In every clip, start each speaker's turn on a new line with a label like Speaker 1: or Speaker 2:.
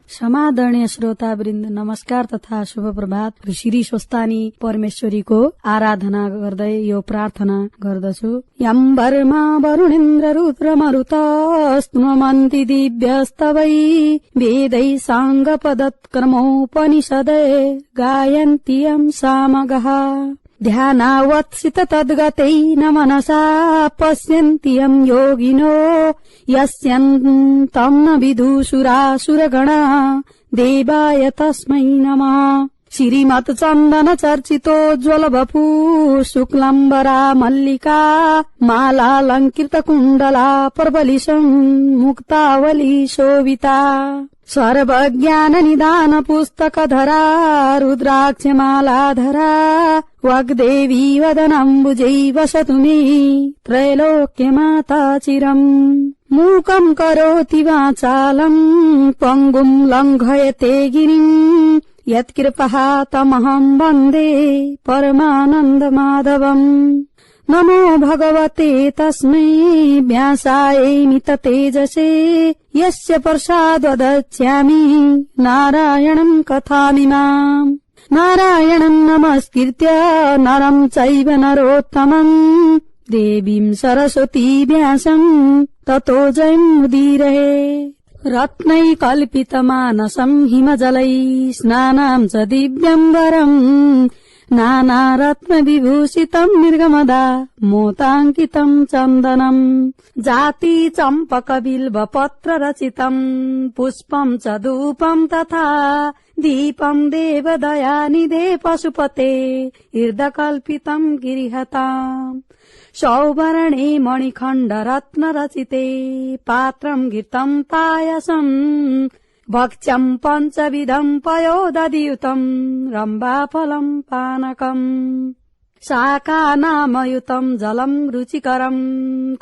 Speaker 1: समादरणीय श्रोता वृन्द नमस्कार तथा शुभ प्रभात। श्री स्वस्तानी परमेश्वरीको आराधना गर्दै यो प्रार्थना गर्दछु। यम वर्मा वरुणेन्द्र रुद्र मरुतस्तुमन्ति दिव्यस्तवै वेदै साङ्गपदत्क्रमोपनिषदे गायन्ति यं सामगः ध्यानावत्सित तद्गतेन मनसा पश्यन्ति यं योगिनो यस्यन्तं न विदुषुरासुरगणा देवाय तस्मै नमः। श्रीमत् चन्दन चर्चितोज्ज्वल वपु शुक्लम्बरा मल्लिका मालालङ्कृत कुण्डला प्रबलिशं मुक्तावली शोभिता सर्वज्ञान निदान पुस्तकधरा रुद्राक्षमालाधरा वाग्देवी वदनम्बुजै वसतु मे त्रैलोक्यमाता चिरम्। मूकं करोति वाचालम् पङ्गुं लङ्घयते गिरिम् यत्कृपः तमहं वन्दे परमानन्दमाधवम्। नमो भगवते तस्मै व्यासाय तेजसे यस्य प्रसाददच्छामि नारायणं कथामिमाम्। नारायणं नमस्कृत्य नरं चैव नरोत्तमं देवीं सरस्वती व्यासं ततो जयमुदीरये। रत्नैकल्पितमानसं हिमजलै स्नानां च दिव्यम्बरम् नानारत्नविभूषितं निर्गमदा मोताङ्कितं चन्दनम् जाति चम्पकबिल्वपत्र रचितं पुष्पं च धूपं तथा दीपं देवदयानिधे पशुपते ईर्दकल्पितं गिरिहताम् सौवर्णे मणिखण्ड रत्न रचिते पात्रं घृतं पायसम् भक्ष्यं पञ्चविधं पयोदधियुतं रम्भाफलं पानकम् शाकानामयुतं जलं रुचिकरं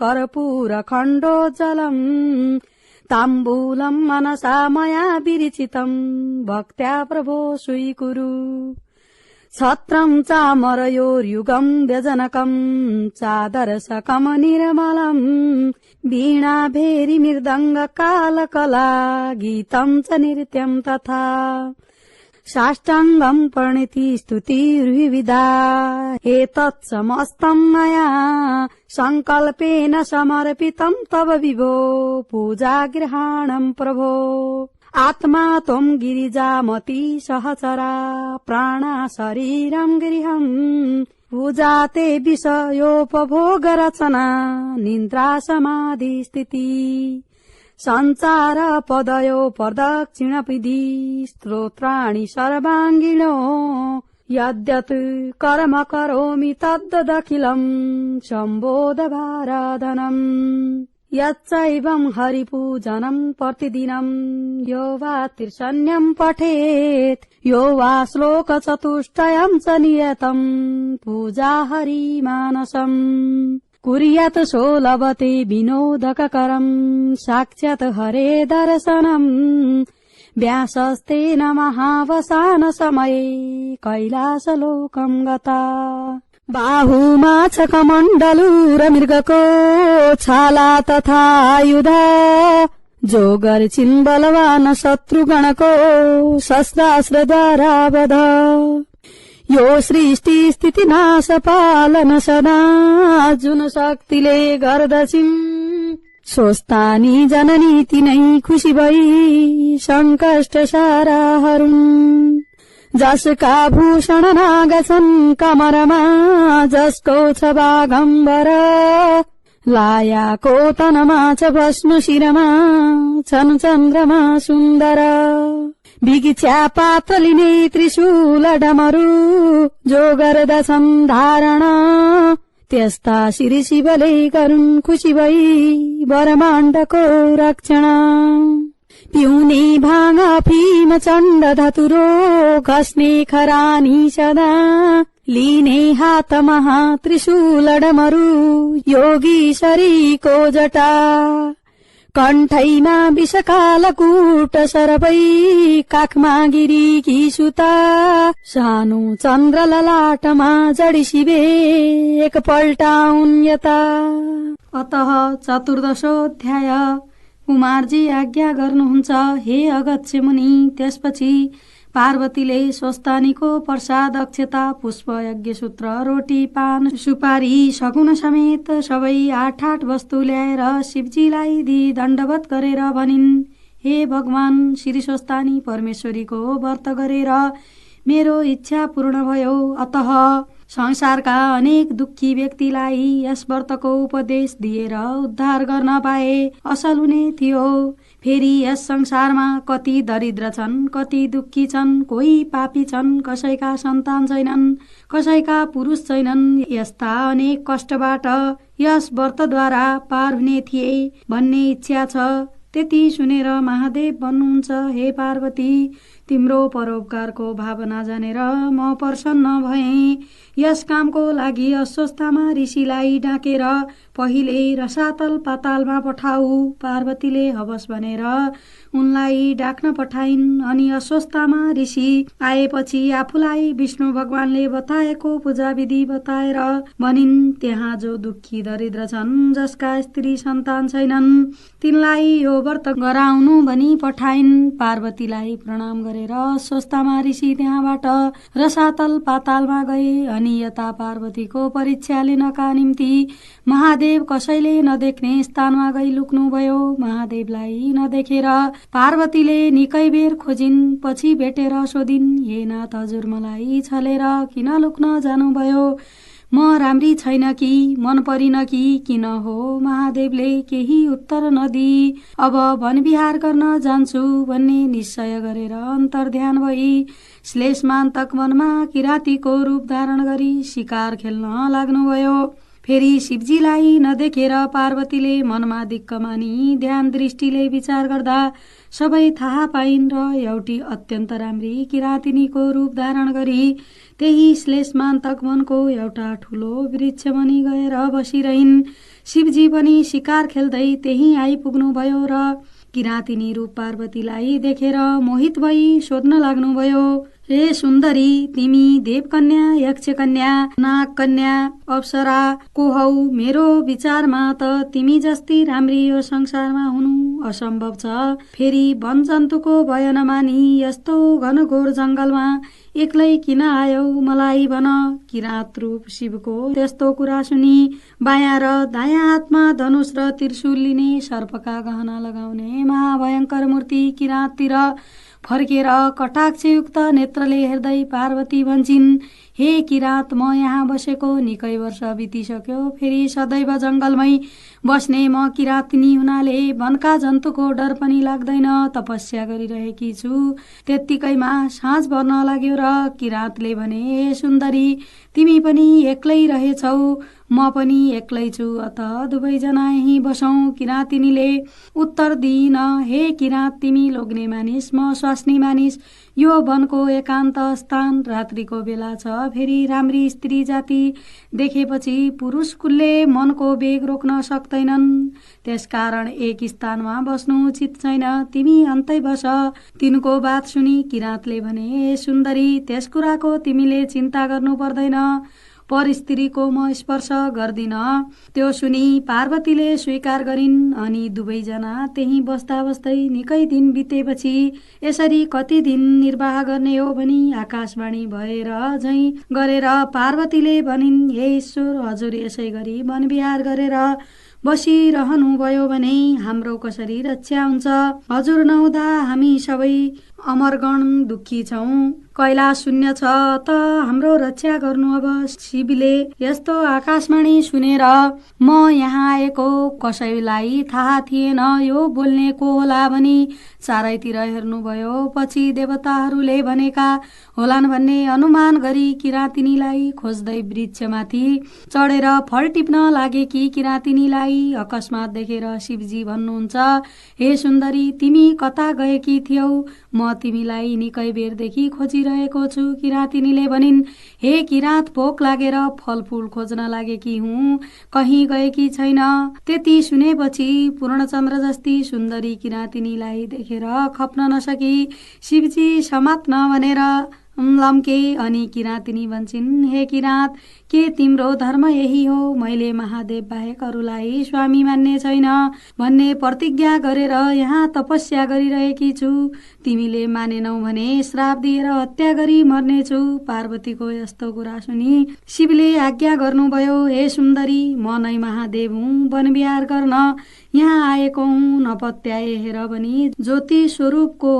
Speaker 1: कर्पूरखण्डोज्ज्वलम् ताम्बूलं मनसा मया विरचितं भक्त्या प्रभो स्वीकुरु। छत्रं चामरयोर्युगं व्यजनकं चादरशकं निर्मलम् वीणा भेरी मृदङ्ग कालकला गीतं च नृत्यं तथा साष्टाङ्गं प्रणिति स्तुतिर्विविधा एतत् समस्तं मया संकल्पेन समर्पितं तव विभो पूजागृहाणं प्रभो। आत्मा त्वं गिरिजामती सहचरा प्राणा शरीरं गृहम् पूजाते विषयोपभोगरचना निन्द्रा समाधि स्थिति संचार पदयो प्रदक्षिणविधि स्तोत्राणि सर्वाङ्गिणो यद्यत् कर्म करोमि तद्दखिलं सम्बोध भाराधनम्। यच्चैवं हरिपूजनं प्रतिदिनं यो वा त्रिशन्यं पठेत् यो वा श्लोकचतुष्टयं च नियतं पूजा हरिमानसम् कुर्यात् सो लभते विनोदकरं साक्षात् हरे दर्शनम्। व्यासस्तेन महावसान समये कैलासलोकं गता बाहुमाछकमण्डलूरमृगको छाला तथा आयुधा जोगर्चिन् बलवान शत्रुगणको शस्त्रास्त्रद्वारा वध यो सृष्टि स्थिति नाश पालन सदा जुन शक्तिले गर्दछिन् स्वस्थानी जननी तिनै खुशी भई संकष्ट सारा हरुन्। जसका भूषण नागछन् कमरमा जसको छ बागम्बर लायाको तनमा छ भस्म शिरमा छन् चन्द्रमा सुन्दर विगिच्या पातलिने त्रिशूल डमरु जो गर्दछन् धारण त्यस्ता श्री शिवले गरुन् खुशी भई ब्रह्माण्डको रक्षण। पिउने भाङ अफिम चण्ड धतुरो घस्ने खरानी सदा लिने हातमा त्रिशूल डमरु योगीश्वरीको जटा कण्ठैमा विषकालकूट सरबै काखमा गिरीकी सुता सानो चन्द्र ललाटमा जडी शिवे एकपल्ट उन्यता। अतः चतुर्दशोऽध्याय कुमारजी आज्ञा गर्नुहुन्छ हे अगत्य मुनि। त्यसपछि पार्वतीले स्वस्तानीको प्रसाद अक्षता पुष्प यज्ञ सूत्र रोटी पान सुपारी सगुन समेत सबै 8 वस्तु ल्याएर शिवजीलाई दिई दण्डवत गरेर भनिन्, हे भगवान श्री स्वस्तानी परमेश्वरीको व्रत गरेर मेरो इच्छा पूर्ण भयो। अतः संसारका अनेक दुःखी व्यक्तिलाई यस व्रतको उपदेश दिएर उद्धार गर्न पाए असल हुने थियो। फेरि यस संसारमा कति दरिद्र छन्, कति दुःखी छन्, कोही पापी छन्, कसैका सन्तान छैनन्, कसैका पुरुष छैनन्। यस्ता अनेक कष्टबाट यस व्रतद्वारा पार हुने थिए भन्ने इच्छा छ। त्यति सुनेर महादेव भन्नुहुन्छ, हे पार्वती, तिम्रो परोपकारको भावना जानेर म प्रसन्न भएँ। यस कामको लागि अस्वस्थमा ऋषिलाई डाकेर पहिले रसातल पातालमा पठाऊ। पार्वतीले हवस भनेर उनलाई डाक्न पठाइन्। अनि अस्वस्थमा ऋषि आएपछि आफूलाई विष्णु भगवानले बताएको पूजा विधि बताएर भनिन्, त्यहाँ जो दुःखी दरिद्र छन्, जसका स्त्री सन्तान छैनन्, तिनलाई यो व्रत गराउनु भनी पठाइन्। पार्वतीलाई प्रणाम गरेर अस्वस्थमा ऋषि त्यहाँबाट रसातल पातालमा गए। अनि यता पार्वतीको परीक्षा लिनका निम्ति महादेव कसैले नदेख्ने स्थानमा गई लुक्नुभयो। महादेवलाई नदेखेर पार्वतीले निकै बेर खोजिन्। पछि भेटेर सोधिन्, हे नाथ, हजुर मलाई छलेर किन लुक्न जानुभयो? म राम्री छैन कि, मन परिन कि किन हो? महादेवले केही उत्तर नदिई अब वनविहार गर्न जान्छु भन्ने निश्चय गरेर अन्तर्ध्यान भई श्लेषमान्तक वनमा किरातीको रूप धारण गरी शिकार खेल्न लाग्नुभयो। फेरि शिवजीलाई नदेखेर पार्वतीले मनमा दिक्क मानी ध्यान दृष्टिले विचार गर्दा सबै थाहा पाइन् र एउटी अत्यन्त राम्री किरातिनीको रूप धारण गरी त्यही श्लेषमान्तक वनको एउटा ठुलो वृक्ष बनी गएर बसिरहिन्। शिवजी पनि शिकार खेल्दै त्यही आइपुग्नुभयो र किरातिनी रूप पार्वतीलाई देखेर मोहित भई सोध्न लाग्नुभयो, हे सुन्दरी, तिमी देवकन्या, यक्षकन्या, नागकन्या, अप्सरा को हौ? मेरो विचारमा त तिमी जस्ती राम्री यो संसारमा हुनु असम्भव छ। फेरि वन जन्तुको भय नमानी यस्तो घनघोर जंगलमा एक्लै किन आयौ? मलाई भन। किरात रूप शिवको त्यस्तो कुरा सुनि बायाँ र दायाँ हातमा धनुष र त्रिशूल लिने सर्पका गहना लगाउने महाभयंकर मूर्ति किराततिर फर्केर कटाक्षयुक्त नेत्रले हेर्दै पार्वती भन्छिन्, हे किरात, म यहाँ बसेको निकै वर्ष बितिसक्यो। फेरि सदैव जंगलमै बस्ने म किरातिनी हुनाले वनका जन्तुको डर पनि लाग्दैन। तपस्या गरिरहेकी छु। त्यत्तिकैमा साँझ पर्न लाग्यो र किरातले भने, हे सुन्दरी, तिमी पनि एक्लै रहेछौ, म पनि एक्लै छु, अत दुवैजना यहीँ बसौँ। किरातिनीले उत्तर दिइन, हे किरात, तिमी लोग्ने मानिस, म स्वास्नी मानिस। यो वनको एकान्त स्थान, रात्रिको बेला छ। फेरि राम्री स्त्री जाति देखेपछि पुरुष कुलले मनको वेग रोक्न सक्दैनन्। त्यसकारण एक स्थानमा बस्नु उचित छैन। तिमी अन्तै बस। तिनको बात सुनि किरातले भने, हे सुन्दरी, त्यस कुराको तिमीले चिन्ता गर्नु पर्दैन। पर स्त्रीको म स्पर्श गर्दिन। त्यो सुनि पार्वतीले स्वीकार गरिन्। अनि दुवैजना त्यही बस्दा बस्दै निकै दिन बितेपछि यसरी कति दिन निर्वाह गर्ने हो भनी आकाशवाणी भएर झैं गरेर पार्वतीले भनिन्, हे ईश्वर, हजुर यसै गरी वनविहार गरेर बसिरहनु भयो भने हाम्रो कसरी रक्षा हुन्छ? हजुर नहुँदा हामी सबै अमरगण दुःखी छौं। कैलाश शून्य छ, त हाम्रो रक्षा गर्नु। अब शिवले यस्तो आकाशवाणी सुनेर म यहाँ आएको कसैलाई थाहा थिएन। यो बोल्ने को होला भनी चारैतिर हेर्नुभयो। पछि देवताहरूले भनेका होलान् भन्ने अनुमान गरी किरातिनीलाई खोज्दै वृक्षमाथि चढेर फल टिप्न लागेकी किरातिनीलाई अकस्मात देखेर शिवजी भन्नुहुन्छ, हे सुन्दरी, तिमी कता गएकी थियौ? म तिमीलाई निकै बेरदेखि खोजिरहेको छु। किरातिनीले भनिन्, हे किरात, भोक लागेर फलफूल खोज्न लागेकी हुँ, कहीँ गएकी छैन। त्यति सुनेपछि पूर्णचन्द्र जस्ती सुन्दरी किरातिनीलाई देखेर खप्न नसकी शिवजी समात्न भनेर लम्के अनि किराँतिनी भन्छन्, हे किराँत, के तिम्रो धर्म यही हो? मैले महादेव बाहेक अरूलाई स्वामी मान्ने छैन भन्ने प्रतिज्ञा गरेर यहाँ तपस्या गरिरहेकी छु। तिमीले मानेनौ भने श्राप दिएर हत्या गरी मर्नेछु। पार्वतीको यस्तो कुरा सुनि शिवले आज्ञा गर्नुभयो, हे सुन्दरी, म नै महादेव हुँ, वनविहार गर्न यहाँ आएको हुँ। नपत्याए हेर भनी ज्योति स्वरूपको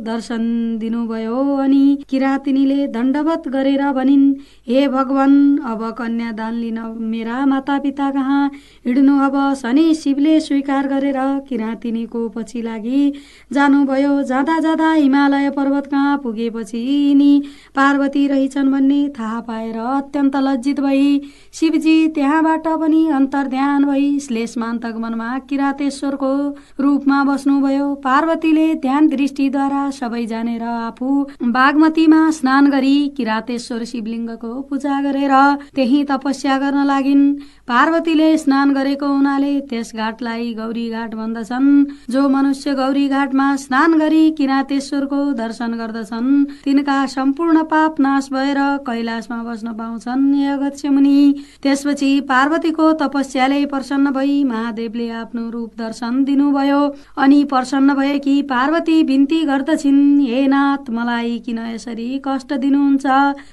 Speaker 1: दर्शन दिनुभयो अनि किराँतिनीले दण्डवत गरेर भनिन्, हे भगवान, अब कन्यादान लिन मेरा माता पिता कहाँ हिँड्नु हवस्। अनि शिवले स्वीकार गरेर किराँतिनीको पछि लागि जानुभयो। जाँदा जाँदा हिमालय पर्वत कहाँ पुगेपछि यिनी पार्वती रहेछन् भन्ने थाहा पाएर अत्यन्त लज्जित भई शिवजी त्यहाँबाट पनि अन्तर्ध्यान भई श्लेषमान्तक वनमा किरातेश्वरको रूपमा बस्नुभयो। पार्वतीले ध्यान दृष्टिद्वारा सबै जानेर आफू बागमतीमा स्नान गरी किरातेश्वर शिवलिङ्गको पूजा गरेर त्यही तपस्या गर्न लागिन्। पार्वतीले स्नान गरेको हुनाले त्यस घाटलाई गौरी घाट भन्दछन्। जो मनुष्य गौरी घाटमा स्नान गरी किरातेश्वरको दर्शन गर्दछन् तिनका सम्पूर्ण पाप नाश भएर कैलाशमा बस्न पाउँछन्। हे अगस्त्य मुनि, त्यसपछि पार्वतीको तपस्याले प्रसन्न भई महादेवले आफ्नो रूप दर्शन दिनुभयो अनि प्रसन्न भएकी पार्वती बिन्ती गर्दछिन्, हे नाथ, मलाई किन यसरी कष्ट दिनुहुन्छ?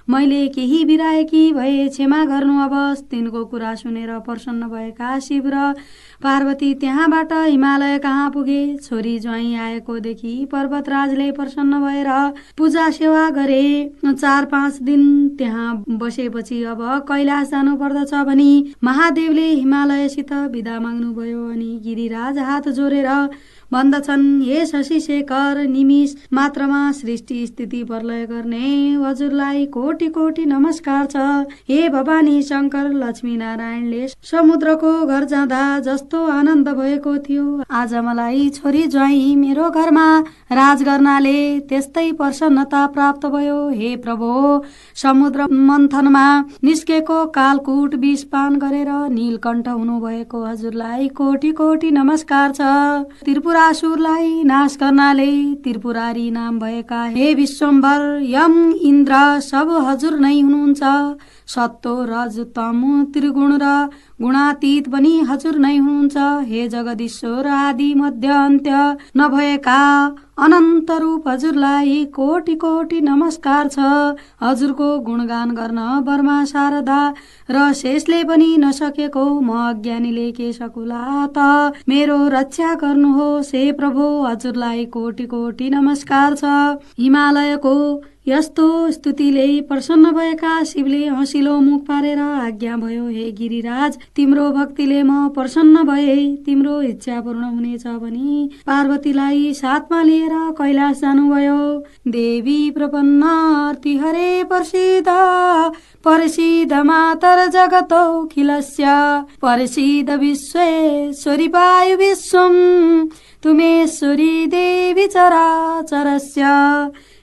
Speaker 1: मैले केही बिराएकी भए क्षमा गर्नुहोस्। तिनको कुरा सुनेर प्रसन्न भएका शिव र पार्वती त्यहाँबाट हिमालय कहाँ पुगे। छोरी ज्वाइँ आएको देखि पर्वतराजले प्रसन्न भएर पूजा सेवा गरे। 4-5 दिन त्यहाँ बसेपछि अब कैलाश जानु पर्दछ भनी महादेवले हिमालयसित बिदा माग्नुभयो अनि गिरिराज हात जोडेर भन्दछन्, हे शशि शेखर, निमिष मात्रमा सृष्टि स्थिति प्रलय गर्ने हजुरलाई कोटि कोटि नमस्कार छ। हे भवानी शंकर, लक्ष्मी नारायणले समुद्रको घर जाँदा जस्तो आनन्द भएको थियो, आज मलाई छोरी ज्वाइँ मेरो घरमा राज गर्नाले त्यस्तै प्रसन्नता प्राप्त भयो। हे प्रभु, समुद्र मन्थनमा निस्केको कालकूट विष पान गरेर नीलकण्ठ हुनुभएको हजुरलाई कोटि कोटि नमस्कार छ। त्रिपुरासुरलाई नाश गर्नाले त्रिपुरारी नाम भएका हे विश्वम्भर, यम, इन्द्र सब हजुर नै हुनुहुन्छ। सत्तो, रज, तम, त्रिगुण र गुणातीत पनि हजुर नै हुनुहुन्छ। हे जगदीश्वर, आदि मध्य अन्त्य नभएका अनन्त रूप हजुरलाई कोटि कोटि नमस्कार छ। हजुरको गुणगान गर्न ब्रह्मा, शारदा र शेषले पनि नसकेको म अज्ञानीले के सकुला, त मेरो रक्षा गर्नुहोस्। हे प्रभु, हजुरलाई कोटि कोटि नमस्कार छ। हिमालयको यस्तो स्तुतिले प्रसन्न भएका शिवले हँसिलो मुख पारेर आज्ञा भयो, हे गिरिराज, तिम्रो भक्तिले म प्रसन्न भए तिम्रो इच्छा पूर्ण हुनेछ भनी पार्वतीलाई साथमा लिएर कैलाश जानुभयो। देवी प्रपन्न आरती हरे प्रसिद्ध, प्रसिद्ध मातर जगतौखिलस्य, प्रसिद्ध विश्वेश्वरी वायु विश्वम तुमेश्वरी देवी चराचरस्य।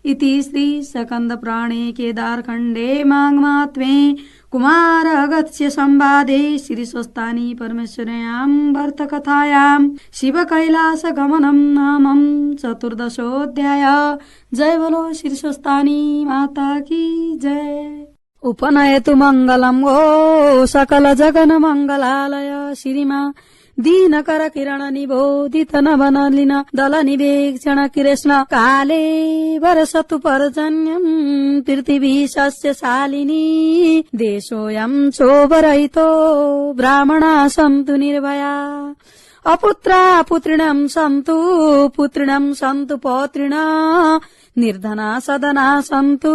Speaker 1: इति श्री स्कंद पुराणे केदारखण्डे माघमात्म्ये कुमार अगस्त्य संवादे श्री स्वस्तानी परमेश्वर्यां व्रतकथायां शिव कैलास गमनं नामं 14ोऽध्याय। जय बोलो श्री स्वस्तानी माता की जय। उपनयतु मंगलम गो सकल जगन मंगलालय श्रीमा दीनकर किरण निबोधित नवनलिन दल निवेक्षण कृष्ण काले वर्षतु पर्जन्यं पृथिवी सस्य शालिनी देशोऽयं क्षोभरहितो ब्राह्मणा सन्तु निर्भया अपुत्रा पुत्रिणं सन्तु पुत्रिणं सन्तु पौत्रिणा निर्धना सदना सन्तु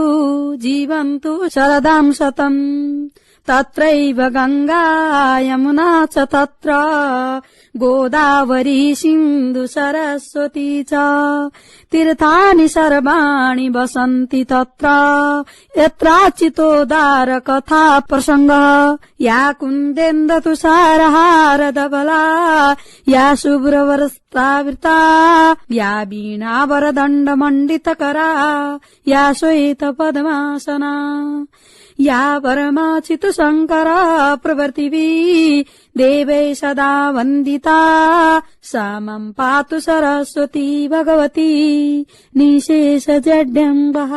Speaker 1: जीवन्तु शरदां शतम् तत्रैव गंगा यमुना च तत्र गोदावरी सिन्धु सरस्वती च तीर्थानि सर्वाणि वसन्ति तत्र यत्राचितोदार कथा प्रसंगः या कुन्देन्द्र तुषारहार धवला या शुभ्रवस्त्रावृता या वीणा वरदण्ड मण्डितकरा या श्वेत पद्मासना या परमाचितु शंकरा प्रवर्तिवी देवे सदा वन्दिता सा मम पातु सरस्वती भगवती निशेष जड्यम्बः।